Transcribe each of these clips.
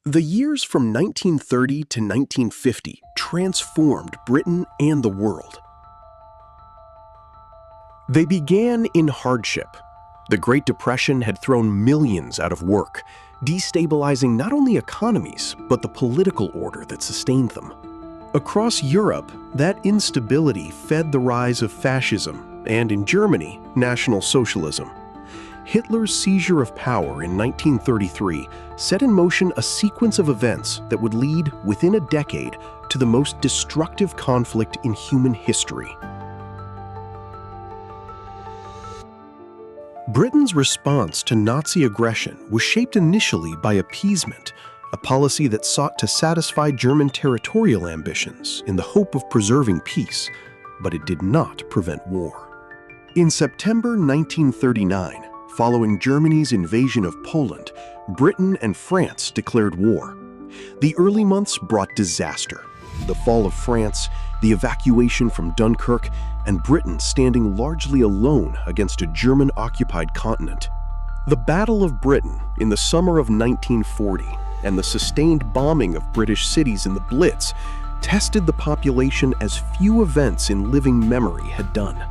The years from 1930 to 1950 transformed Britain and the world. They began in hardship. The Great Depression had thrown millions out of work, destabilizing not only economies, but the political order that sustained them. Across Europe, that instability fed the rise of fascism, and in Germany, National Socialism. Hitler's seizure of power in 1933 set in motion a sequence of events that would lead, within a decade, to the most destructive conflict in human history. Britain's response to Nazi aggression was shaped initially by appeasement, a policy that sought to satisfy German territorial ambitions in the hope of preserving peace, but it did not prevent war. In September 1939, following Germany's invasion of Poland, Britain and France declared war. The early months brought disaster: the fall of France, the evacuation from Dunkirk, and Britain standing largely alone against a German-occupied continent. The Battle of Britain in the summer of 1940 and the sustained bombing of British cities in the Blitz tested the population as few events in living memory had done.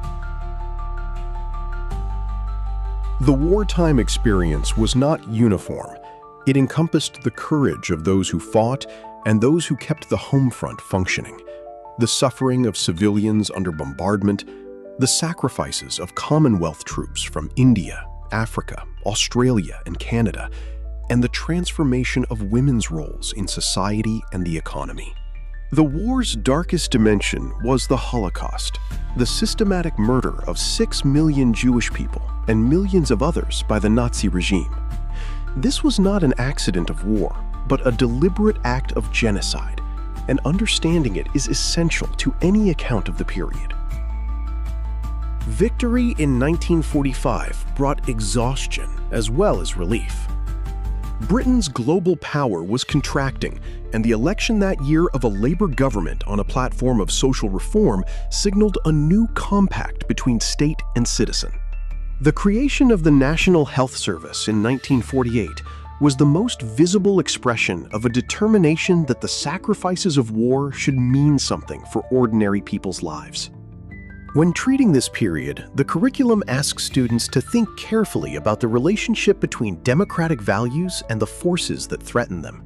The wartime experience was not uniform. It encompassed the courage of those who fought and those who kept the home front functioning, the suffering of civilians under bombardment, the sacrifices of Commonwealth troops from India, Africa, Australia, and Canada, and the transformation of women's roles in society and the economy. The war's darkest dimension was the Holocaust, the systematic murder of 6 million Jewish people and millions of others by the Nazi regime. This was not an accident of war, but a deliberate act of genocide, and understanding it is essential to any account of the period. Victory in 1945 brought exhaustion as well as relief. Britain's global power was contracting, and the election that year of a Labour government on a platform of social reform signaled a new compact between state and citizen. The creation of the National Health Service in 1948 was the most visible expression of a determination that the sacrifices of war should mean something for ordinary people's lives. When treating this period, the curriculum asks students to think carefully about the relationship between democratic values and the forces that threaten them.